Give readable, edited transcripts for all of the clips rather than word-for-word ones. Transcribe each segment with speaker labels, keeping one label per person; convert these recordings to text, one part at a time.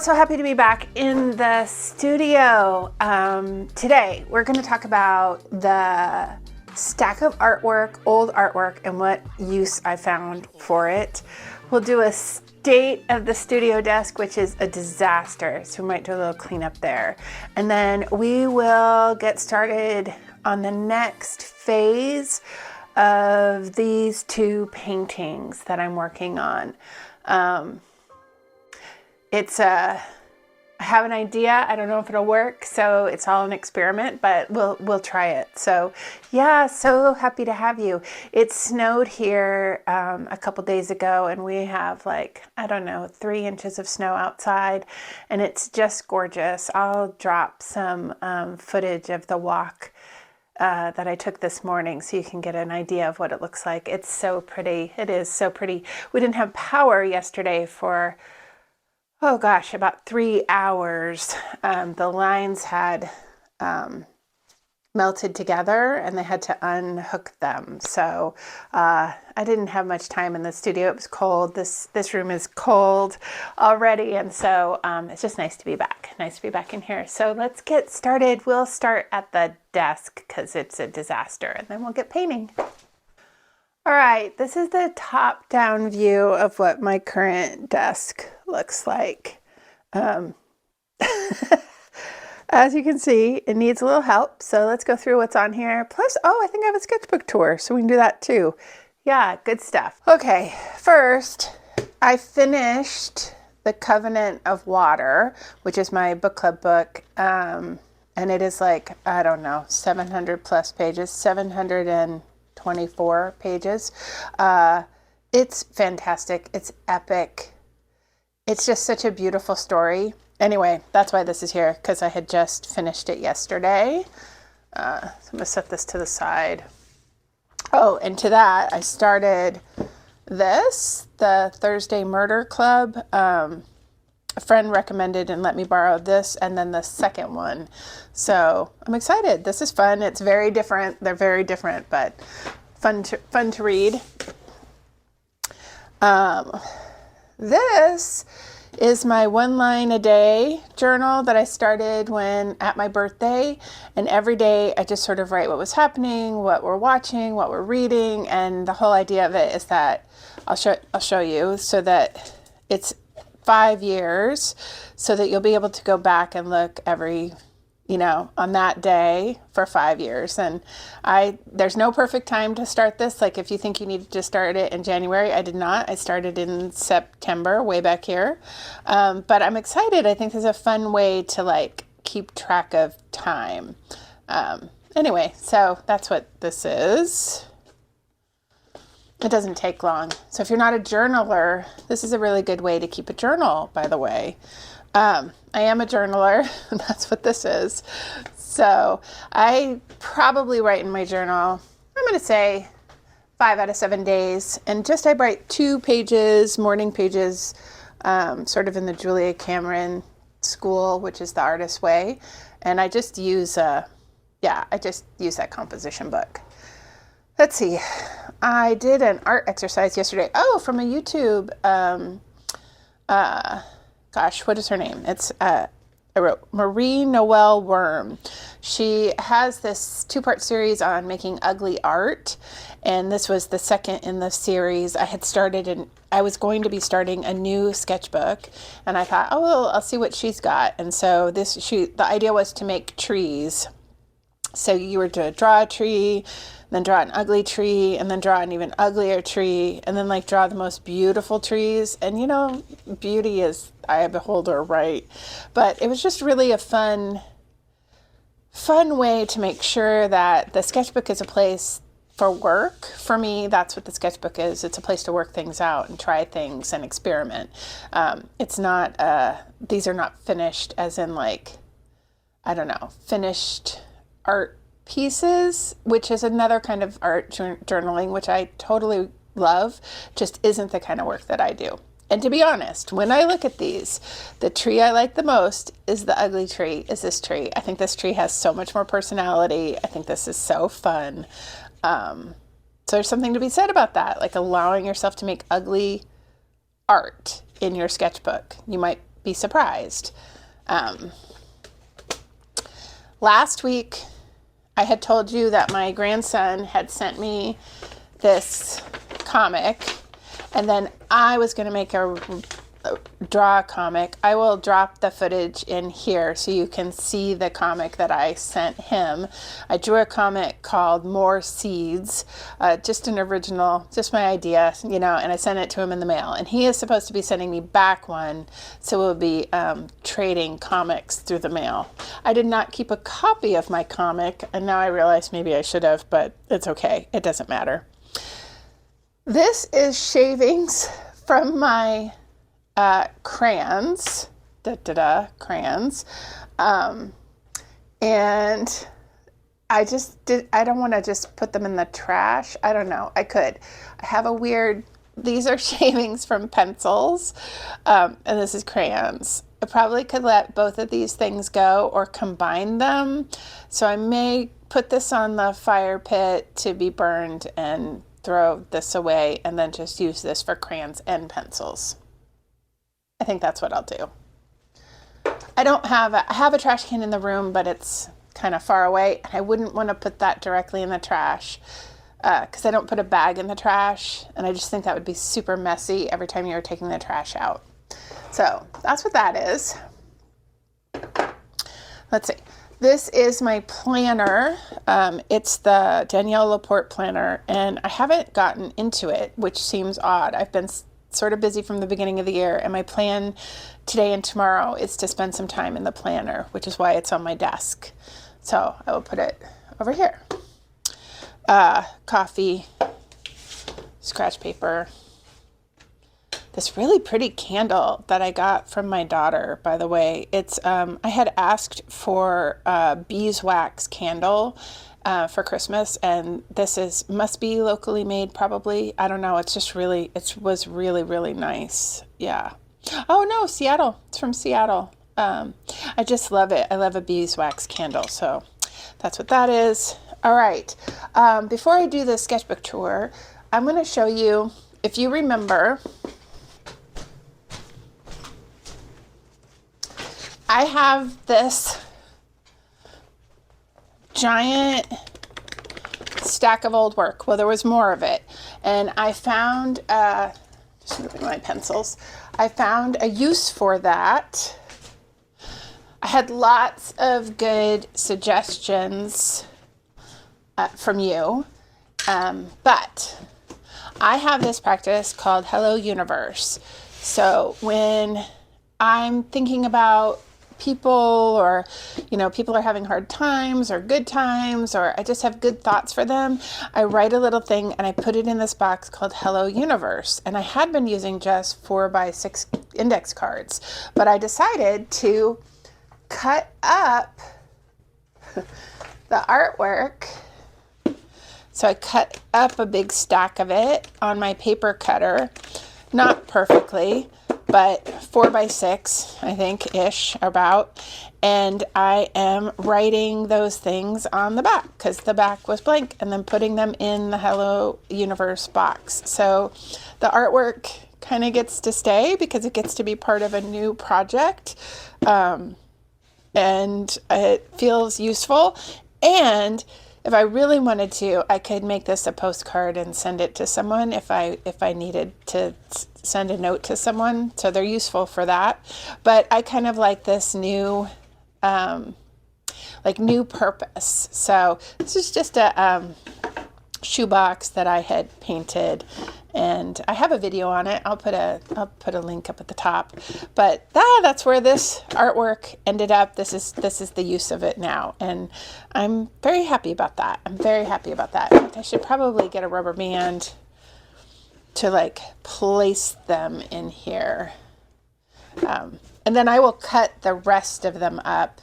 Speaker 1: So happy to be back in the studio. Today, we're going to talk about the stack of artwork, old artwork, and what use I found for it. We'll do a state of the studio desk, which is a disaster, so we might do a little cleanup there. And then we will get started on the next phase of these two paintings that I'm working on. I have an idea. I don't know if it'll work, so it's all an experiment, but we'll try it. So yeah, so happy to have you. It snowed here a couple days ago, and we have 3 inches of snow outside, and it's just gorgeous. I'll drop some footage of the walk that I took this morning so you can get an idea of what it looks like. It's so pretty. It is so pretty. We didn't have power yesterday for about 3 hours. The lines had melted together and they had to unhook them. So I didn't have much time in the studio. It was cold. This room is cold already. And so it's just nice to be back. Nice to be back in here. So let's get started. We'll start at the desk because it's a disaster, and then we'll get painting. All right, this is the top-down view of what my current desk looks like. As you can see, it needs a little help, so let's go through what's on here. Plus, I think I have a sketchbook tour, so we can do that too. Yeah, good stuff. Okay, first, I finished The Covenant of Water, which is my book club book, and it is 700 plus pages, 724 pages. It's fantastic. It's epic. It's just such a beautiful story. Anyway, that's why this is here, because I had just finished it yesterday. So I'm going to set this to the side. Oh, and to that, I started the Thursday Murder Club. A friend recommended and let me borrow this, and then the second one. So I'm excited. This is fun. It's very different. They're very different, but fun to read. This is my 1 line a day journal that I started at my birthday. And every day I just sort of write what was happening, what we're watching, what we're reading. And the whole idea of it is that I'll show you, so that it's 5 years, so that you'll be able to go back and look on that day for 5 years. And there's no perfect time to start this. If you think you need to start it in January, I did not. I started in September, way back here. But I'm excited. I think there's a fun way to keep track of time. Anyway, so that's what this is. It doesn't take long. So if you're not a journaler, this is a really good way to keep a journal, by the way. I am a journaler, and that's what this is. So I probably write in my journal, I'm going to say 5 out of 7 days. And I write 2 pages, morning pages, sort of in the Julia Cameron school, which is the artist's way. And I just use that composition book. Let's see. I did an art exercise yesterday. From a YouTube, what is her name? I wrote Marie Noelle Worm. She has this 2-part series on making ugly art, and this was the second in the series. I was going to be starting a new sketchbook, and I thought, I'll see what she's got. And so the idea was to make trees. So you were to draw a tree, then draw an ugly tree, and then draw an even uglier tree, and then draw the most beautiful trees. And beauty is eye of the beholder, right? But it was just really a fun way to make sure that the sketchbook is a place for work. For me, that's what the sketchbook is. It's a place to work things out and try things and experiment. It's not, these are not finished as in finished art pieces, which is another kind of art journaling, which I totally love, just isn't the kind of work that I do. And to be honest, when I look at these, the tree I like the most is the ugly tree, is this tree. I think this tree has so much more personality. I think this is so fun. So there's something to be said about that, allowing yourself to make ugly art in your sketchbook. You might be surprised. Last week, I had told you that my grandson had sent me this comic, and then I was going to make draw a comic. I will drop the footage in here so you can see the comic that I sent him. I drew a comic called More Seeds, just an original, just my idea, you know, and I sent it to him in the mail. And he is supposed to be sending me back one, so we'll be trading comics through the mail. I did not keep a copy of my comic, and now I realize maybe I should have, but it's okay. It doesn't matter. This is shavings from my crayons, crayons, and I don't want to just put them in the trash. I don't know. I have a weird, these are shavings from pencils, and this is crayons. I probably could let both of these things go or combine them. So I may put this on the fire pit to be burned and throw this away and then just use this for crayons and pencils. I think that's what I'll do. I have a trash can in the room, but it's kind of far away. I wouldn't want to put that directly in the trash because I don't put a bag in the trash, and I just think that would be super messy every time you were taking the trash out. So that's what that is. Let's see. This is my planner. It's the Danielle LaPorte planner, and I haven't gotten into it, which seems odd. I've been sort of busy from the beginning of the year, and my plan today and tomorrow is to spend some time in the planner, which is why it's on my desk. So I will put it over here. Coffee, scratch paper, this really pretty candle that I got from my daughter, by the way. It's I had asked for a beeswax candle for Christmas, and this must be locally made, probably. I don't know. It was really, really nice. Yeah. Oh no, Seattle. It's from Seattle. I just love it. I love a beeswax candle. So that's what that is. All right. Before I do the sketchbook tour, I'm going to show you, if you remember, I have this giant stack of old work. Well, there was more of it. And I found, just moving my pencils, I found a use for that. I had lots of good suggestions from you, but I have this practice called Hello Universe. So when I'm thinking about people, or people are having hard times or good times, or I just have good thoughts for them, I write a little thing and I put it in this box called Hello Universe. And I had been using just 4x6 index cards, but I decided to cut up the artwork. So I cut up a big stack of it on my paper cutter, not perfectly, but 4x6, I think, ish, about. And I am writing those things on the back because the back was blank, and then putting them in the Hello Universe box. So the artwork kind of gets to stay because it gets to be part of a new project. And it feels useful. And if I really wanted to, I could make this a postcard and send it to someone if I needed to send a note to someone. So they're useful for that. But I kind of like this new purpose. So this is just a shoebox that I had painted, and I have a video on it. I'll put a link up at the top. But that's where this artwork ended up. This is the use of it now, and I'm very happy about that. I should probably get a rubber band to place them in here, and then I will cut the rest of them up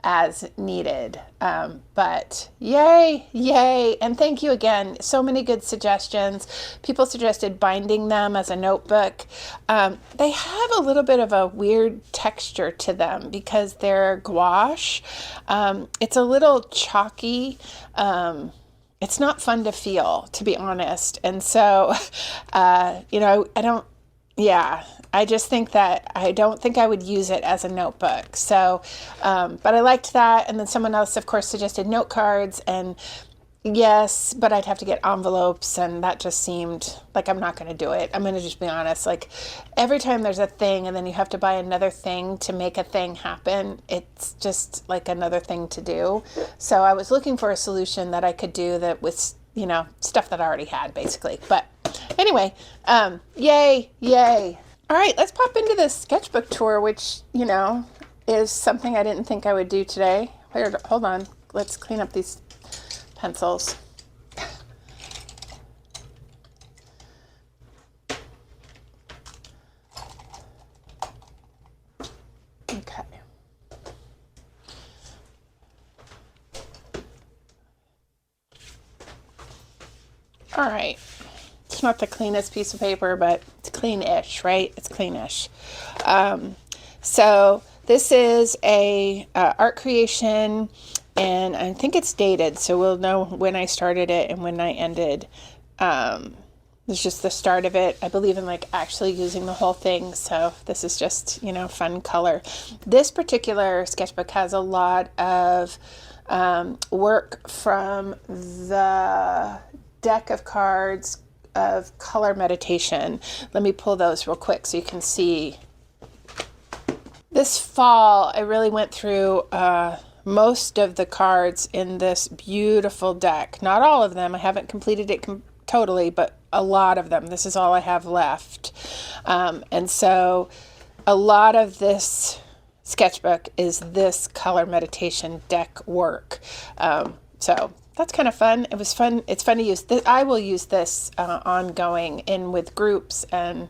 Speaker 1: as needed. But yay. And thank you again. So many good suggestions. People suggested binding them as a notebook. They have a little bit of a weird texture to them because they're gouache. It's a little chalky. It's not fun to feel, to be honest. And so, I just think that I don't think I would use it as a notebook. So, but I liked that. And then someone else, of course, suggested note cards, and yes, but I'd have to get envelopes, and that just seemed like I'm not going to do it. I'm going to just be honest. Like every time there's a thing and then you have to buy another thing to make a thing happen, it's just like another thing to do. So I was looking for a solution that I could do that with, you know, stuff that I already had basically. But anyway, yay, yay. All right, let's pop into this sketchbook tour, which, you know, is something I didn't think I would do today. Hold on. Let's clean up these pencils. Okay. All right. It's not the cleanest piece of paper, but it's clean-ish, right? It's clean-ish. So this is a art creation, and I think it's dated, so we'll know when I started it and when I ended. It's just the start of it. I believe in like actually using the whole thing, so this is just, you know, fun color. This particular sketchbook has a lot of work from the deck of cards of Color Meditation. Let me pull those real quick so you can see. This fall, I really went through most of the cards in this beautiful deck. Not all of them. I haven't completed it totally, but a lot of them. This is all I have left. And so a lot of this sketchbook is this Color Meditation deck work. So that's kind of fun. It was fun. It's fun to use. I will use this ongoing in with groups and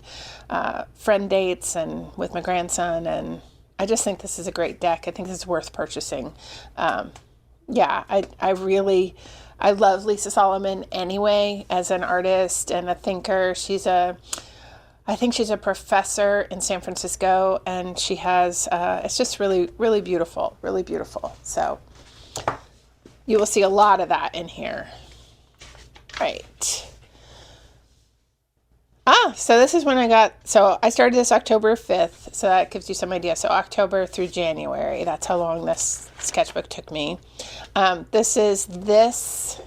Speaker 1: friend dates and with my grandson, and I just think this is a great deck. I think this is worth purchasing. Yeah, I love Lisa Solomon anyway as an artist and a thinker. I think she's a professor in San Francisco, and she has, it's just really, really beautiful, really beautiful. So you will see a lot of that in here. Right. So this is when so I started this October 5th, so that gives you some idea. So October through January, that's how long this sketchbook took me. This is this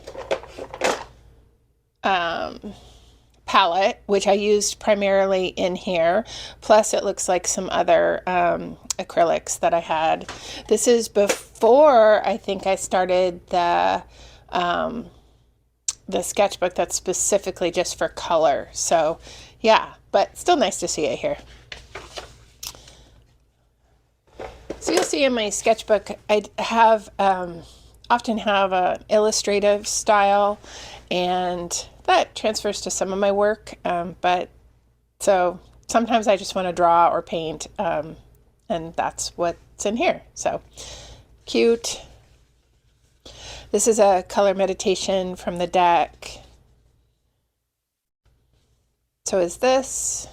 Speaker 1: palette, which I used primarily in here. Plus it looks like some other acrylics that I had. This is before I think I started the sketchbook that's specifically just for color. So yeah, but still nice to see it here. So you'll see in my sketchbook, I have often have an illustrative style, and that transfers to some of my work. But so sometimes I just want to draw or paint, and that's what's in here. So cute. This is a Color Meditation from the deck. So is this.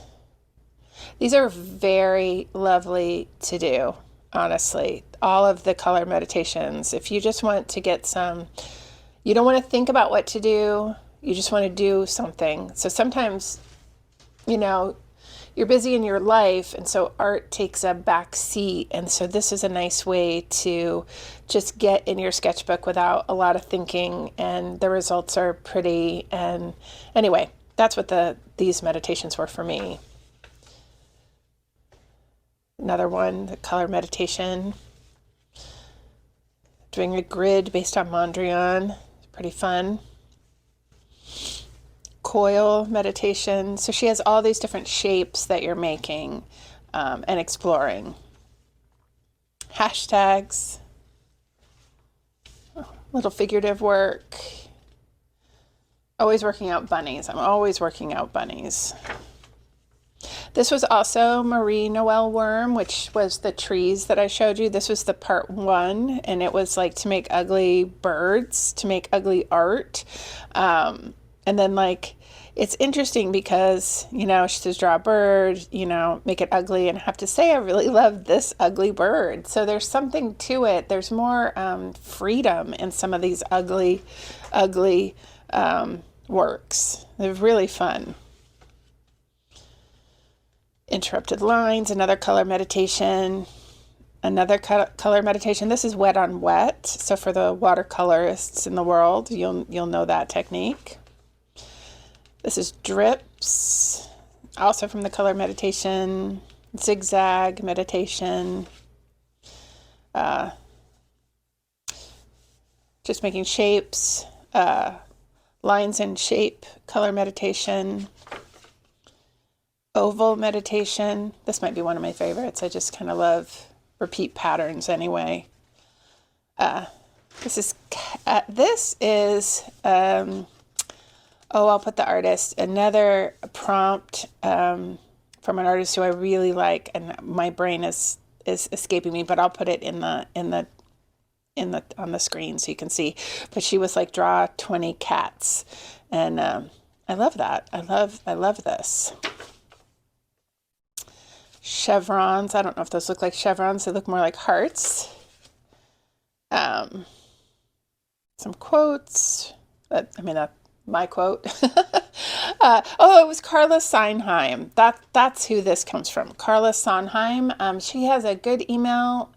Speaker 1: These are very lovely to do, honestly. All of the Color Meditations. If you just want to get some, you don't want to think about what to do, you just want to do something. So sometimes, you know, you're busy in your life, and so art takes a back seat. And so this is a nice way to just get in your sketchbook without a lot of thinking, and the results are pretty. And anyway, that's what these meditations were for me. Another one, the Color Meditation. Doing a grid based on Mondrian. Pretty fun. Coil meditation. So she has all these different shapes that you're making and exploring. Hashtags. Little figurative work. Always working out bunnies. I'm always working out bunnies. This was also Marie Noel Worm, which was the trees that I showed you. This was the part 1, and it was like to make ugly birds, to make ugly art. And then like, it's interesting because, you know, she says draw a bird, you know, make it ugly. And I have to say, I really love this ugly bird. So there's something to it. There's more freedom in some of these ugly works. They're really fun. Interrupted lines, another color meditation. Another color meditation. This is wet on wet. So for the watercolorists in the world, you'll know that technique. This is drips, also from the color meditation. Zigzag meditation. Just making shapes. Lines and shape color meditation. Oval meditation. This might be one of my favorites. I just kind of love repeat patterns anyway. This is I'll put the artist, another prompt from an artist who I really like, and my brain is escaping me, but I'll put it on the screen so you can see. But she was like, draw 20 cats, and I love that. I love this. Chevrons. I don't know if those look like chevrons. They look more like hearts. Some quotes. My quote. It was Carla Sondheim. That's who this comes from. Carla Sondheim. She has a good email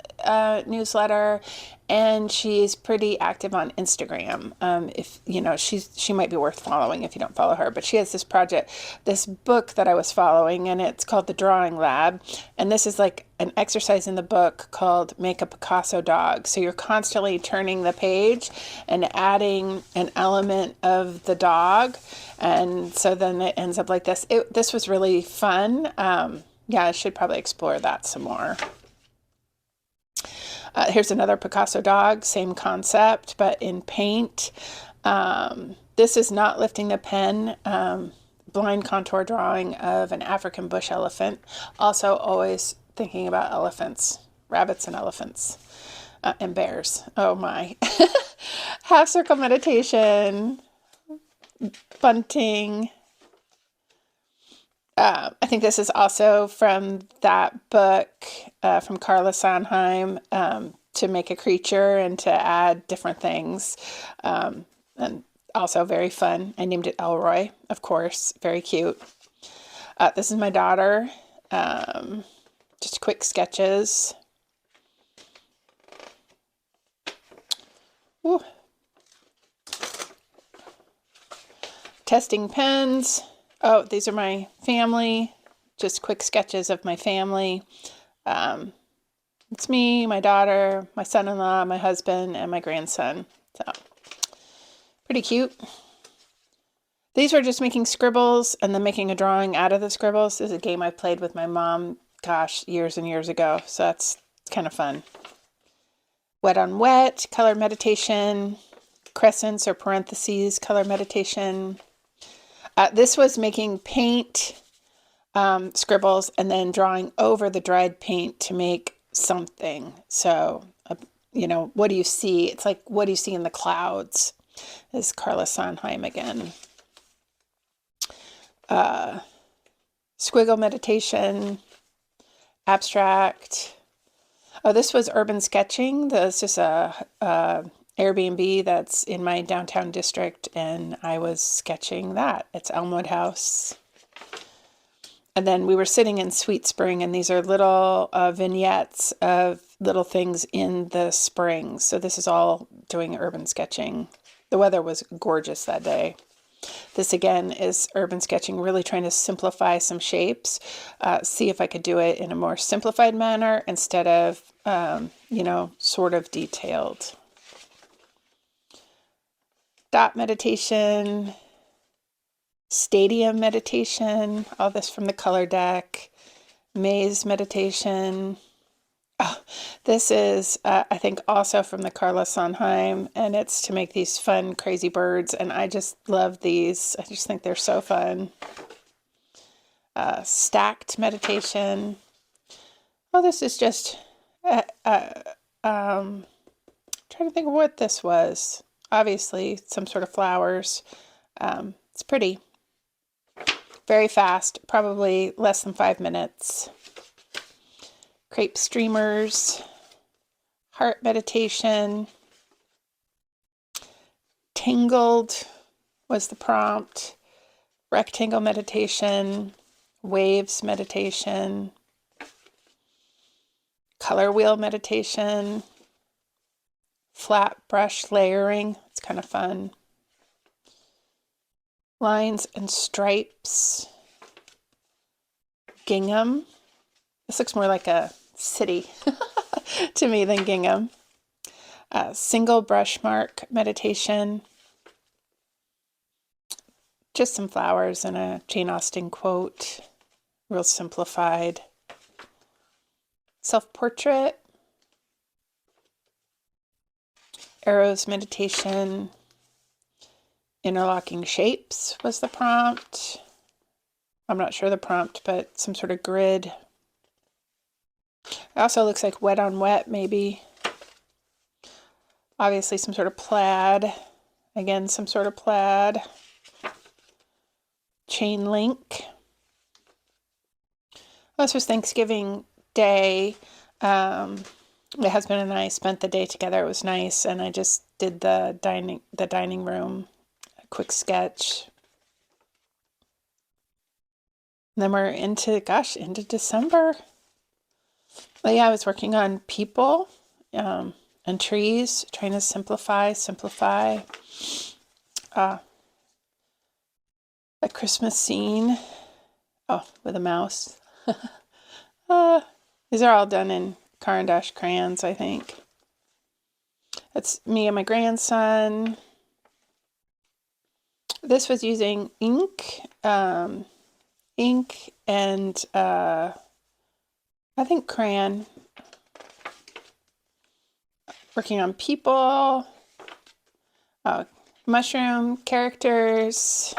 Speaker 1: newsletter, and she's pretty active on Instagram. If you know, she might be worth following if you don't follow her. But she has this book that I was following, and it's called The Drawing Lab. And this is like an exercise in the book called Make a Picasso Dog. So you're constantly turning the page and adding an element of the dog, and so then it ends up like this. This was really fun. I should probably explore that some more. Here's another Picasso dog, same concept, but in paint. This is not lifting the pen. Blind contour drawing of an African bush elephant. Also always thinking about elephants, rabbits and elephants, and bears. Oh my. Half circle meditation, bunting. I think this is also from that book from Carla Sondheim, to make a creature and to add different things. And also very fun. I named it Elroy, of course. Very cute. This is my daughter. Just quick sketches. Ooh. Testing pens. Oh, these are my family. Just quick sketches of my family. It's me, my daughter, my son-in-law, my husband, and my grandson. So, pretty cute. These were just making scribbles and then making a drawing out of the scribbles. This is a game I played with my mom, gosh, years and years ago. So that's kind of fun. Wet on wet, color meditation, crescents or parentheses, color meditation. This was making paint scribbles and then drawing over the dried paint to make something. So, what do you see? It's like, what do you see in the clouds? This is Carla Sondheim again. Squiggle meditation, abstract. Oh, this was urban sketching. This is a Airbnb that's in my downtown district, and I was sketching that. It's Elmwood House. And then we were sitting in Sweet Spring, and these are little vignettes of little things in the springs. So this is all doing urban sketching. The weather was gorgeous that day. This again is urban sketching, really trying to simplify some shapes, see if I could do it in a more simplified manner instead of, sort of detailed. Dot meditation, stadium meditation, all this from the color deck, maze meditation. Oh, this is, I think, also from the Carla Sondheim, and it's to make these fun, crazy birds, and I just love these. I just think they're so fun. Stacked meditation. Oh, this is just, trying to think of what this was. Obviously, some sort of flowers. It's pretty. Very fast, probably less than 5 minutes. Crepe streamers, heart meditation, tangled was the prompt, rectangle meditation, waves meditation, color wheel meditation, flat brush layering. It's kind of fun. Lines and stripes, gingham. This looks more like a city to me than gingham. Single brush mark meditation. Just some flowers and a Jane Austen quote, real simplified. Self-portrait. Arrows meditation. Interlocking shapes was the prompt. I'm not sure the prompt, but some sort of grid. It also looks like wet on wet, maybe. Obviously some sort of plaid. Again, some sort of plaid. Chain link. This was Thanksgiving Day. My husband and I spent the day together. It was nice, and I just did the dining room, a quick sketch. And then we're into December. But yeah, I was working on people and trees, trying to simplify. A Christmas scene. Oh, with a mouse. These are all done in Caran d'Ache crayons, I think. That's me and my grandson. This was using ink and I think crayon. Working on people, mushroom characters,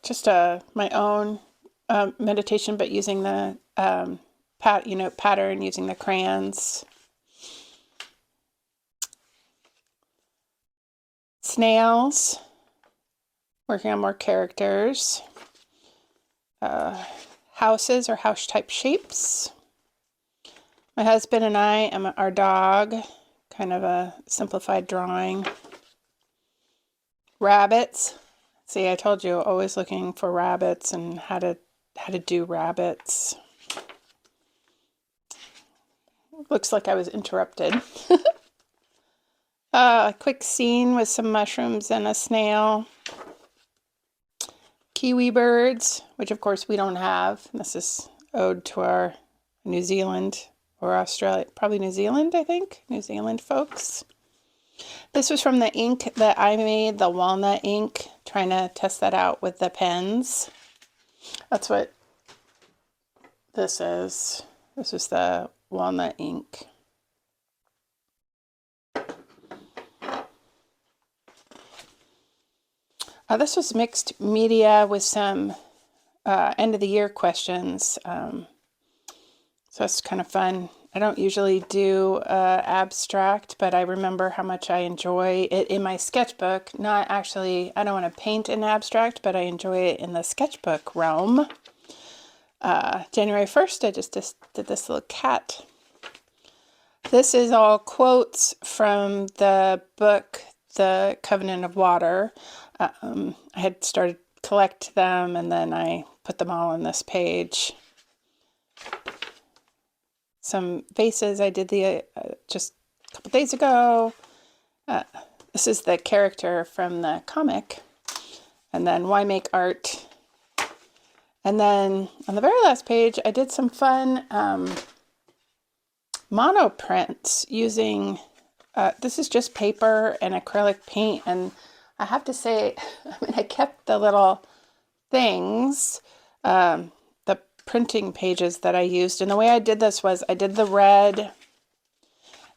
Speaker 1: just my own meditation, but using the pattern, using the crayons. Snails, working on more characters. Houses or house type shapes. My husband and I and our dog, kind of a simplified drawing. Rabbits. See, I told you, always looking for rabbits and how to do rabbits. Looks like I was interrupted. A quick scene with some mushrooms and a snail. Kiwi birds, which of course we don't have. This is ode to our New Zealand or Australia, probably New Zealand, I think. New Zealand folks. This was from the ink that I made, the walnut ink, trying to test that out with the pens. That's what this is. This is the walnut ink. This was mixed media with some end of the year questions. So it's kind of fun. I don't usually do abstract, but I remember how much I enjoy it in my sketchbook. Not actually, I don't want to paint in abstract, but I enjoy it in the sketchbook realm. January 1st, I just did this little cat. This is all quotes from the book, The Covenant of Water. I had started to collect them, and then I put them all on this page. Some vases I did just a couple days ago. This is the character from the comic. And then why make art? And then on the very last page, I did some fun monoprints using, this is just paper and acrylic paint. And I have to say, I kept the little things, the printing pages that I used. And the way I did this was I did the red,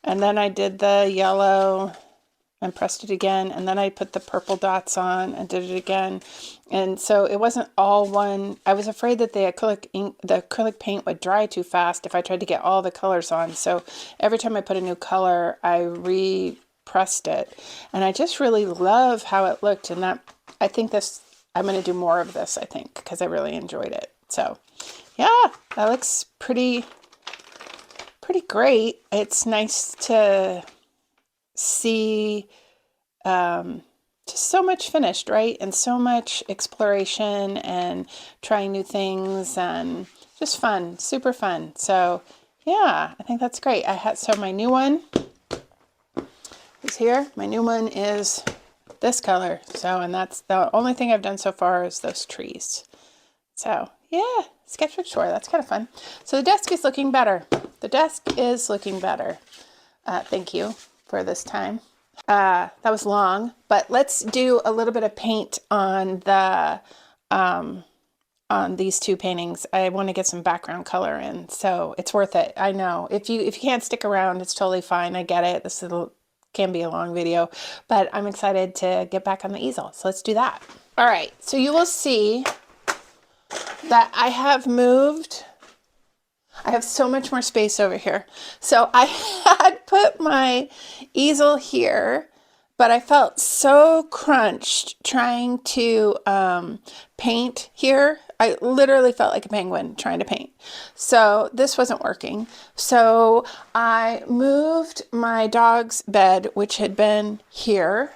Speaker 1: and then I did the yellow and pressed it again, and then I put the purple dots on and did it again. And so it wasn't all one. I was afraid that the acrylic paint would dry too fast if I tried to get all the colors on. So every time I put a new color, I repressed it. And I just really love how it looked. And that, I think I'm going to do more of this, I think, because I really enjoyed it. So yeah, that looks pretty great. It's nice to see just so much finished, right? And so much exploration and trying new things and just fun, super fun. So yeah, I think that's great. So my new one is here. My new one is this color. So, and that's the only thing I've done so far is those trees. So yeah, sketchbook tour, that's kind of fun. So the desk is looking better. The desk is looking better. Thank you for this time. That was long, but let's do a little bit of paint on the on these two paintings. I want to get some background color in, so it's worth it. I know if you can't stick around, it's totally fine. I get it. Can be a long video, but I'm excited to get back on the easel. So let's do that. All right, so you will see that I have moved. I have so much more space over here. So I had put my easel here, but I felt so crunched trying to paint here. I literally felt like a penguin trying to paint. So this wasn't working. So I moved my dog's bed, which had been here,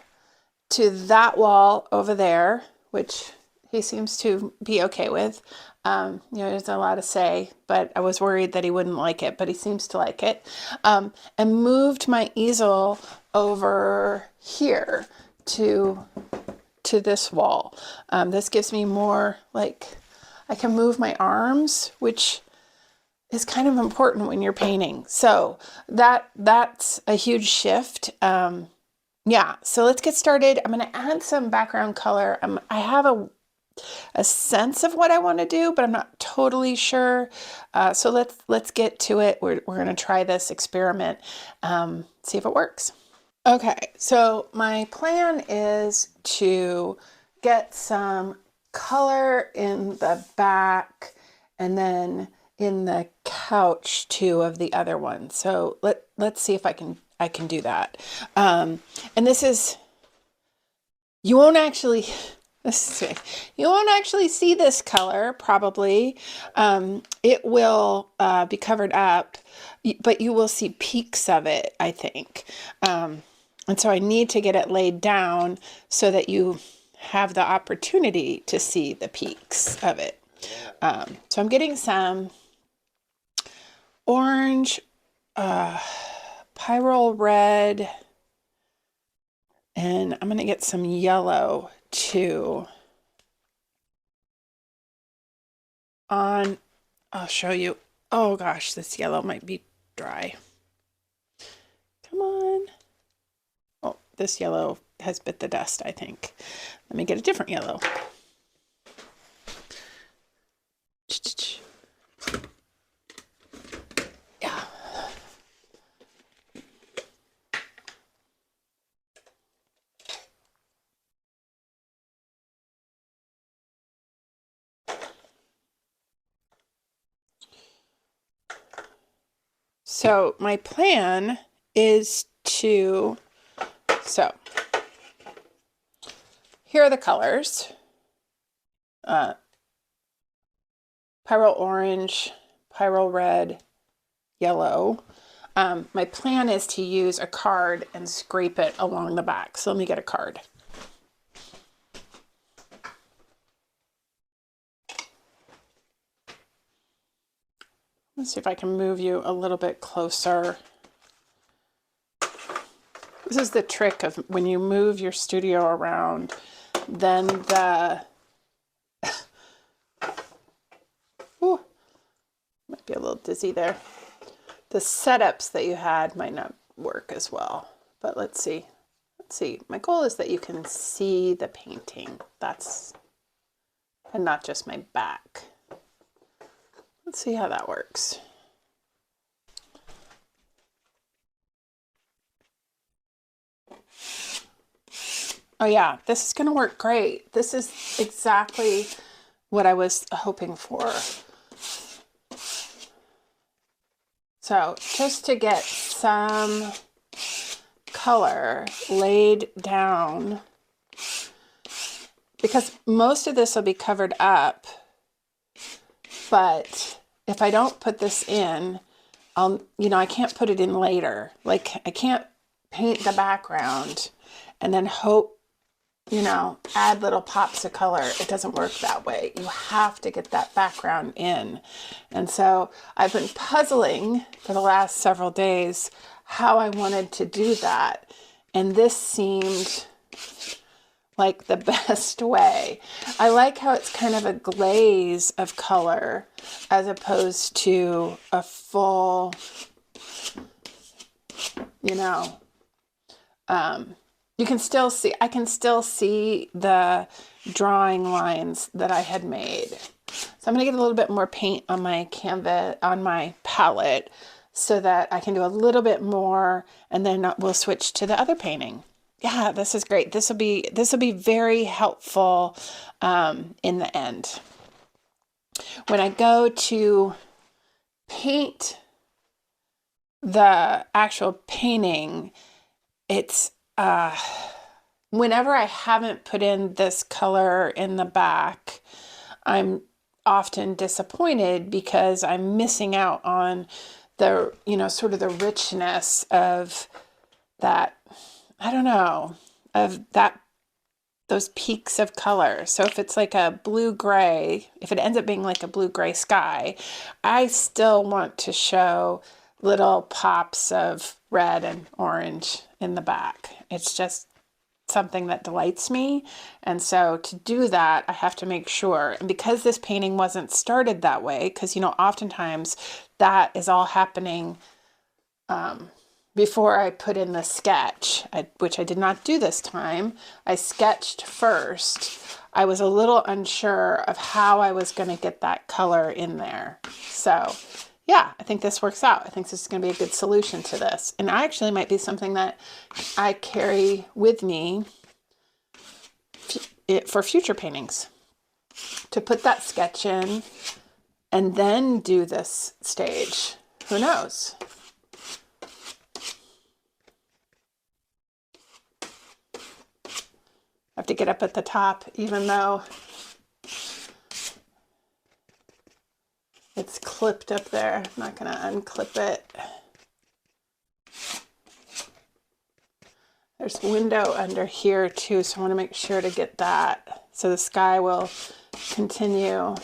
Speaker 1: to that wall over there, which he seems to be okay with. There's a lot to say, but I was worried that he wouldn't like it, but he seems to like it. And moved my easel over here to this wall. This gives me more, like, I can move my arms, which is kind of important when you're painting. So that's a huge shift. Yeah, so let's get started. I'm going to add some background color. I have a sense of what I want to do, but I'm not totally sure. So let's get to it. We're going to try this experiment, see if it works. Okay, so my plan is to get some color in the back and then in the couch too of the other one. So let's see if I can do that. And this is, you won't actually see this color probably. It will be covered up, but you will see peaks of it, I think. And so I need to get it laid down so that you have the opportunity to see the peaks of it. So I'm getting some orange, pyrrole red, and I'm going to get some yellow too. I'll show you. Oh gosh, this yellow might be dry. Come on. Oh, this yellow has bit the dust, I think. Let me get a different yellow. Yeah. So my plan is to, here are the colors. Pyrrole orange, pyrrole red, yellow. My plan is to use a card and scrape it along the back. So let me get a card. Let's see if I can move you a little bit closer. This is the trick of when you move your studio around, then ooh, might be a little dizzy there. The setups that you had might not work as well, but let's see. My goal is that you can see the painting. And not just my back. Let's see how that works. Oh yeah, this is going to work great. This is exactly what I was hoping for. So just to get some color laid down, because most of this will be covered up, but if I don't put this in, I can't put it in later. Like I can't paint the background and then hope you know, add little pops of color. It doesn't work that way. You have to get that background in. And so I've been puzzling for the last several days how I wanted to do that. And this seemed like the best way. I like how it's kind of a glaze of color as opposed to a full, you know, you can still see, I can still see the drawing lines that I had made. So I'm going to get a little bit more paint on my canvas, on my palette, so that I can do a little bit more, and then we'll switch to the other painting. Yeah, this is great. This will be very helpful in the end. When I go to paint the actual painting, it's whenever I haven't put in this color in the back, I'm often disappointed because I'm missing out on the, you know, sort of the richness of that, I don't know, of that, those peaks of color. So if it's like a blue-gray, if it ends up being like a blue-gray sky, I still want to show little pops of red and orange in the back. It's just something that delights me. And so to do that, I have to make sure, and because this painting wasn't started that way, because, you know, oftentimes that is all happening before I put in the sketch, which I did not do this time. I sketched first. I was a little unsure of how I was going to get that color in there. So yeah, I think this works out. I think this is going to be a good solution to this. And actually might be something that I carry with me for future paintings, to put that sketch in and then do this stage. Who knows? I have to get up at the top, even though it's clipped up there. I'm not going to unclip it. There's a window under here too, so I want to make sure to get that. So the sky will continue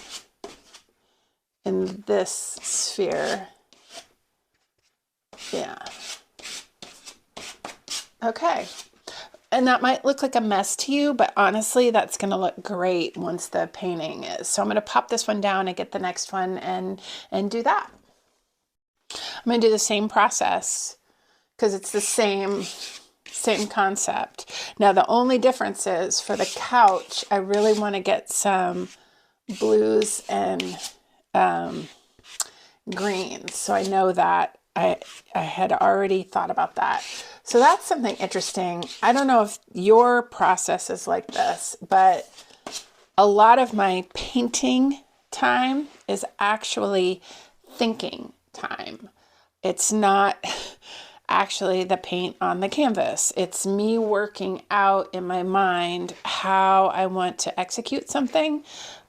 Speaker 1: in this sphere. Yeah. Okay. And that might look like a mess to you, but honestly, that's going to look great once the painting is. So I'm going to pop this one down and get the next one and do that. I'm going to do the same process because it's the same concept. Now, the only difference is for the couch, I really want to get some blues and greens. So I know that I had already thought about that. So that's something interesting. I don't know if your process is like this, but a lot of my painting time is actually thinking time. It's not actually the paint on the canvas. It's me working out in my mind how I want to execute something.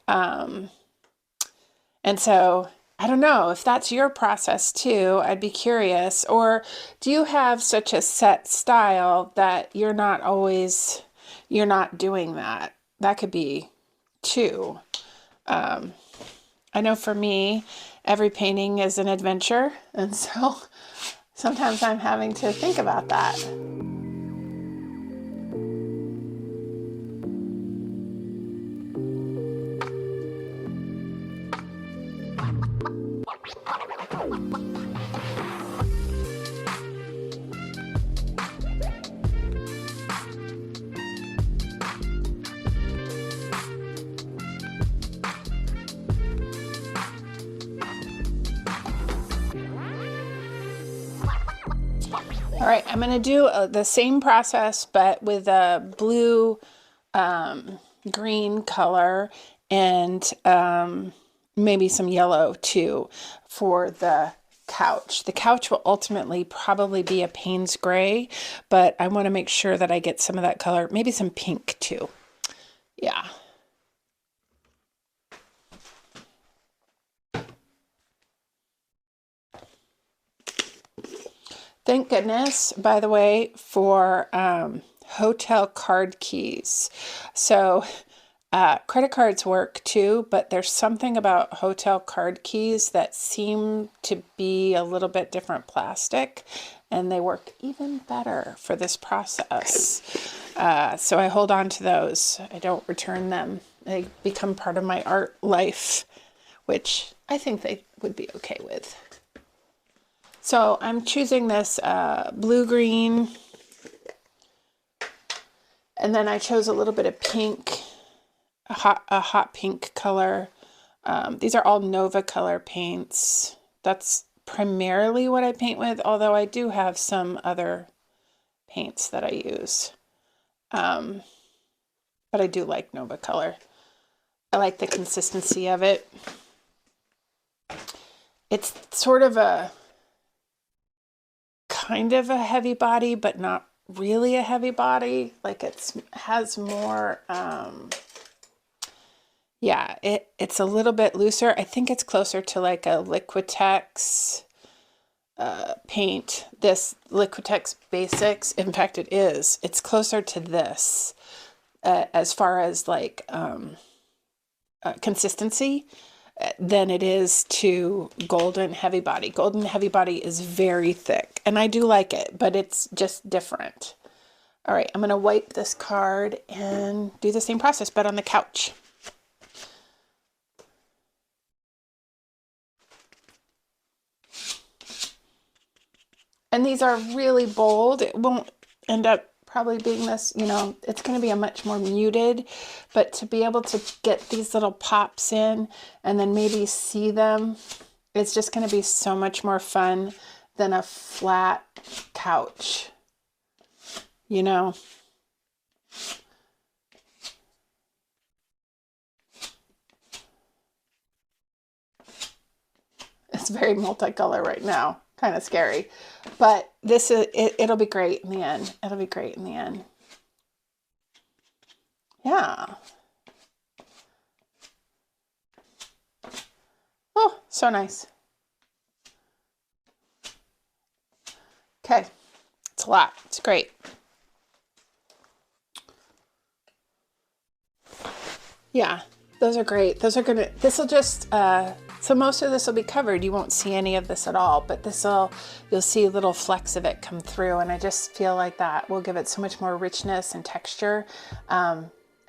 Speaker 1: And so I don't know if that's your process too. I'd be curious. Or do you have such a set style that you're not doing that? That could be too. I know for me, every painting is an adventure. And so sometimes I'm having to think about that. All right, I'm going to do the same process, but with a blue green color and maybe some yellow too for the couch. The couch will ultimately probably be a Payne's gray, but I want to make sure that I get some of that color, maybe some pink too. Yeah. Thank goodness, by the way, for hotel card keys. So credit cards work too, but there's something about hotel card keys that seem to be a little bit different plastic, and they work even better for this process. So I hold on to those. I don't return them. They become part of my art life, which I think they would be okay with. So I'm choosing this blue-green, and then I chose a little bit of pink, a hot pink color. These are all Nova color paints. That's primarily what I paint with, although I do have some other paints that I use. But I do like Nova color. I like the consistency of it. It's sort of a kind of a heavy body, but not really a heavy body. Like has more, yeah, it's a little bit looser. I think it's closer to like a Liquitex paint. This Liquitex Basics, in fact it is. It's closer to this as far as like consistency than it is to Golden Heavy Body. Golden Heavy Body is very thick, and I do like it, but it's just different. All right, I'm going to wipe this card and do the same process, but on the couch. And these are really bold. It won't end up probably being this, you know, it's going to be a much more muted, but to be able to get these little pops in and then maybe see them, it's just going to be so much more fun than a flat couch, you know. It's very multicolor right now. Kind of scary, but this is it'll be great in the end. It'll be great in the end. Yeah. Oh, so nice. Okay, it's a lot. It's great. Yeah, those are great. Those are gonna, this'll just so most of this will be covered. You won't see any of this at all, but you'll see little flecks of it come through, and I just feel like that will give it so much more richness and texture,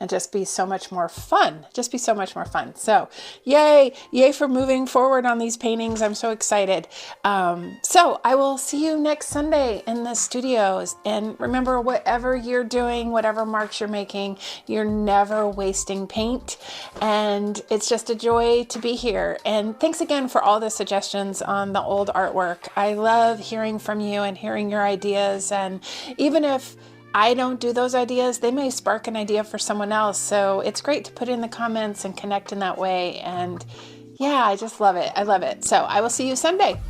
Speaker 1: and just be so much more fun. Just be so much more fun. So yay for moving forward on these paintings. I'm so excited. So I will see you next Sunday in the studios. And remember, whatever you're doing, whatever marks you're making, you're never wasting paint. And it's just a joy to be here. And thanks again for all the suggestions on the old artwork. I love hearing from you and hearing your ideas. And even if I don't do those ideas, they may spark an idea for someone else. So it's great to put in the comments and connect in that way. And yeah, I just love it. I love it. So I will see you Sunday.